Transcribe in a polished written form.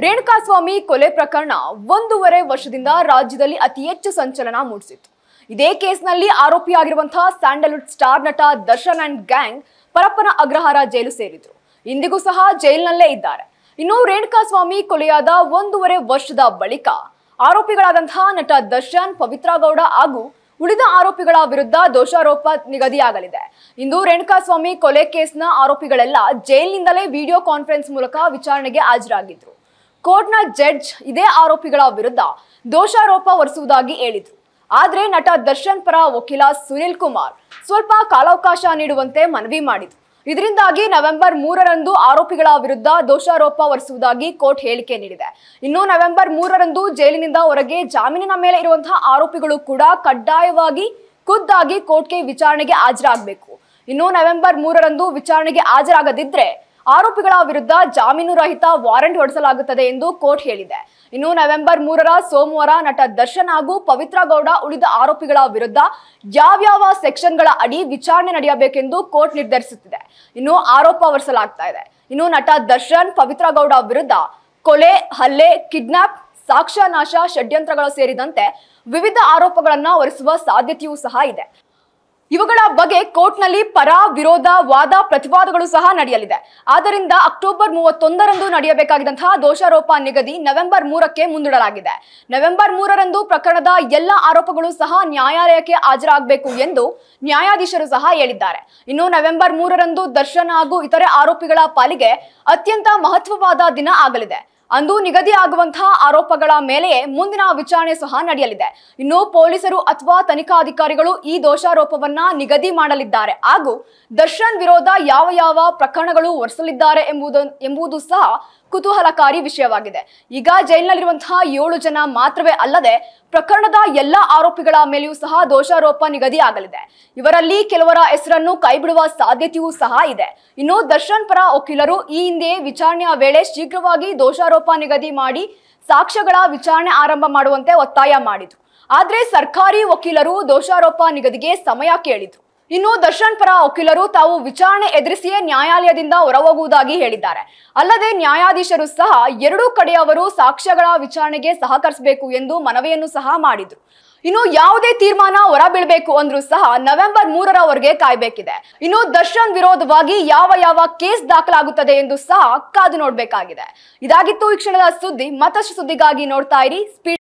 ರೇಣುಕಾಸ್ವಾಮಿ ಕೊಲೆ ಪ್ರಕರಣ 1.5 ವರ್ಷದಿಂದ ರಾಜ್ಯದಲ್ಲಿ ಅತಿ ಹೆಚ್ಚು ಸಂಚಲನ ಮೂಡಿಸಿತ್ತು. ಇದೇ ಕೇಸ್ನಲ್ಲಿ ಆರೋಪಿಯಾಗಿರುವಂತಹ ಸ್ಯಾಂಡಲ್ವುಡ್ ಸ್ಟಾರ್ ನಟ ದರ್ಶನ್ ಅಂಡ್ ಗ್ಯಾಂಗ್ ಪರಪ್ಪನ ಅಗ್ರಹಾರ ಜೈಲು ಸೇರಿದ್ರು. ಇಂದಿಗೂ ಸಹ ಜೈಲಿನಲ್ಲೇ ಇದ್ದಾರೆ. ಇನ್ನು ರೇಣುಕಾಸ್ವಾಮಿ ಕೊಲೆಯಾದ 1.5 ವರ್ಷದ ಬಳಿಕ ಆರೋಪಿಗಳಾದಂತಹ ನಟ ದರ್ಶನ್, ಪವಿತ್ರ ಗೌಡ ಹಾಗೂ ಉಳಿದ ಆರೋಪಿಗಳ ವಿರುದ್ಧ ದೋಷಾರೋಪ ನಿಗದಿಯಾಗಲಿದೆ. ಇಂದು ರೇಣುಕಾಸ್ವಾಮಿ ಕೊಲೆ ಕೇಸ್ನ ಆರೋಪಿಗಳೆಲ್ಲ ಜೈಲಿನಿಂದಲೇ ವಿಡಿಯೋ ಕಾನ್ಫರೆನ್ಸ್ ಮೂಲಕ ವಿಚಾರಣೆಗೆ ಹಾಜರಾಗಿದ್ರು. ಕೋರ್ಟ್ನ ಜಡ್ಜ್ ಇದೇ ಆರೋಪಿಗಳ ವಿರುದ್ಧ ದೋಷಾರೋಪ ಹೊರಿಸುವುದಾಗಿ ಹೇಳಿದ್ರು. ಆದ್ರೆ ನಟ ದರ್ಶನ್ ಪರ ವಕೀಲ ಸುನಿಲ್ ಕುಮಾರ್ ಸ್ವಲ್ಪ ಕಾಲಾವಕಾಶ ನೀಡುವಂತೆ ಮನವಿ ಮಾಡಿದ್ರು. ಇದರಿಂದಾಗಿ ನವೆಂಬರ್ 3ರಂದು ಆರೋಪಿಗಳ ವಿರುದ್ಧ ದೋಷಾರೋಪ ಹೊರಿಸುವುದಾಗಿ ಕೋರ್ಟ್ ಹೇಳಿಕೆ ನೀಡಿದೆ. ಇನ್ನು ನವೆಂಬರ್ 3ರಂದು ಜೈಲಿನಿಂದ ಹೊರಗೆ ಜಾಮೀನಿನ ಮೇಲೆ ಇರುವಂತಹ ಆರೋಪಿಗಳು ಕೂಡ ಕಡ್ಡಾಯವಾಗಿ ಖುದ್ದಾಗಿ ಕೋರ್ಟ್ಗೆ ವಿಚಾರಣೆಗೆ ಹಾಜರಾಗಬೇಕು. ಇನ್ನು ನವೆಂಬರ್ 3ರಂದು ವಿಚಾರಣೆಗೆ ಹಾಜರಾಗದಿದ್ರೆ ಆರೋಪಿಗಳ ವಿರುದ್ಧ ಜಾಮೀನು ರಹಿತ ವಾರೆಂಟ್ ಹೊರಡಿಸಲಾಗುತ್ತದೆ ಎಂದು ಕೋರ್ಟ್ ಹೇಳಿದೆ. ಇನ್ನು ನವೆಂಬರ್ 3ರ ಸೋಮವಾರ ನಟ ದರ್ಶನ್ ಹಾಗೂ ಪವಿತ್ರ ಗೌಡ ಉಳಿದ ಆರೋಪಿಗಳ ವಿರುದ್ಧ ಯಾವ್ಯಾವ ಸೆಕ್ಷನ್ಗಳ ಅಡಿ ವಿಚಾರಣೆ ನಡೆಯಬೇಕೆಂದು ಕೋರ್ಟ್ ನಿರ್ಧರಿಸುತ್ತಿದೆ. ಇನ್ನು ಆರೋಪ ಹೊರಿಸಲಾಗ್ತಾ ಇದೆ. ಇನ್ನು ನಟ ದರ್ಶನ್, ಪವಿತ್ರ ಗೌಡ ವಿರುದ್ಧ ಕೊಲೆ, ಹಲ್ಲೆ, ಕಿಡ್ನಾಪ್, ಸಾಕ್ಷ್ಯ ನಾಶ, ಷಡ್ಯಂತ್ರಗಳು ಸೇರಿದಂತೆ ವಿವಿಧ ಆರೋಪಗಳನ್ನ ಹೊರಿಸುವ ಸಾಧ್ಯತೆಯೂ ಸಹ ಇದೆ. ಇವುಗಳ ಬಗ್ಗೆ ಕೋರ್ಟ್ನಲ್ಲಿ ಪರ ವಿರೋಧ ವಾದ ಪ್ರತಿವಾದಗಳು ಸಹ ನಡೆಯಲಿದೆ. ಆದ್ದರಿಂದ ಅಕ್ಟೋಬರ್ 31ರಂದು ನಡೆಯಬೇಕಾಗಿದ್ದಂತಹ ದೋಷಾರೋಪ ನಿಗದಿ ನವೆಂಬರ್ 3ಕ್ಕೆ ಮುಂದೂಡಲಾಗಿದೆ. ನವೆಂಬರ್ 3ರಂದು ಪ್ರಕರಣದ ಎಲ್ಲ ಆರೋಪಗಳು ಸಹ ನ್ಯಾಯಾಲಯಕ್ಕೆ ಹಾಜರಾಗಬೇಕು ಎಂದು ನ್ಯಾಯಾಧೀಶರು ಸಹ ಹೇಳಿದ್ದಾರೆ. ಇನ್ನು ನವೆಂಬರ್ 3ರಂದು ದರ್ಶನ್ ಹಾಗೂ ಇತರೆ ಆರೋಪಿಗಳ ಪಾಲಿಗೆ ಅತ್ಯಂತ ಮಹತ್ವವಾದ ದಿನ ಆಗಲಿದೆ. ಅಂದು ನಿಗದಿ ಆಗುವಂತಹ ಆರೋಪಗಳ ಮೇಲೆಯೇ ಮುಂದಿನ ವಿಚಾರಣೆ ಸಹ ನಡೆಯಲಿದೆ. ಇನ್ನು ಪೊಲೀಸರು ಅಥವಾ ತನಿಖಾಧಿಕಾರಿಗಳು ಈ ದೋಷಾರೋಪವನ್ನ ನಿಗದಿ ಮಾಡಲಿದ್ದಾರೆ ಹಾಗೂ ದರ್ಶನ್ ವಿರೋಧ ಯಾವ ಯಾವ ಪ್ರಕರಣಗಳು ಹೊರಿಸಲಿದ್ದಾರೆ ಎಂಬುದು ಸಹ ಕುತೂಹಲಕಾರಿ ವಿಷಯವಾಗಿದೆ. ಈಗ ಜೈಲಿನಲ್ಲಿರುವಂತಹ 7 ಜನ ಮಾತ್ರವೇ ಅಲ್ಲದೆ ಪ್ರಕರಣದ ಎಲ್ಲ ಆರೋಪಿಗಳ ಮೇಲೆಯೂ ಸಹ ದೋಷಾರೋಪ ನಿಗದಿ ಆಗಲಿದೆ. ಇವರಲ್ಲಿ ಕೆಲವರ ಹೆಸರನ್ನು ಕೈಬಿಡುವ ಸಾಧ್ಯತೆಯೂ ಸಹ ಇದೆ. ಇನ್ನು ದರ್ಶನ್ ಪರ ವಕೀಲರು ಈ ಹಿಂದೆ ವಿಚಾರಣೆಯ ವೇಳೆ ಶೀಘ್ರವಾಗಿ ದೋಷಾರೋಪ ನಿಗದಿ ಮಾಡಿ ಸಾಕ್ಷ್ಯಗಳ ವಿಚಾರಣೆ ಆರಂಭ ಮಾಡುವಂತೆ ಒತ್ತಾಯ ಮಾಡಿದ್ರು. ಆದ್ರೆ ಸರ್ಕಾರಿ ವಕೀಲರು ದೋಷಾರೋಪ ನಿಗದಿಗೆ ಸಮಯ ಕೇಳಿದ್ರು. ಇನ್ನು ದರ್ಶನ್ ಪರ ವಕೀಲರು ತಾವು ವಿಚಾರಣೆ ಎದುರಿಸಿಯೇ ನ್ಯಾಯಾಲಯದಿಂದ ಹೊರಹೋಗುವುದಾಗಿ ಹೇಳಿದ್ದಾರೆ. ಅಲ್ಲದೆ ನ್ಯಾಯಾಧೀಶರು ಸಹ ಎರಡೂ ಕಡೆಯವರು ಸಾಕ್ಷ್ಯಗಳ ವಿಚಾರಣೆಗೆ ಸಹಕರಿಸಬೇಕು ಎಂದು ಮನವಿಯನ್ನು ಸಹ ಮಾಡಿದ್ರು. ಇನ್ನು ಯಾವುದೇ ತೀರ್ಮಾನ ಹೊರಬೀಳಬೇಕು ಅಂದ್ರೂ ಸಹ ನವೆಂಬರ್ 3ರವರೆಗೆ ಕಾಯ್ಬೇಕಿದೆ. ಇನ್ನು ದರ್ಶನ್ ವಿರೋಧವಾಗಿ ಯಾವ ಕೇಸ್ ದಾಖಲಾಗುತ್ತದೆ ಎಂದು ಸಹ ಕಾದು ನೋಡಬೇಕಾಗಿದೆ. ಇದಾಗಿತ್ತು ಈ ಕ್ಷಣದ ಸುದ್ದಿ. ಮತ್ತಷ್ಟು ಸುದ್ದಿಗಾಗಿ ನೋಡ್ತಾ ಇರಿ ಸ್ಪೀಡ್.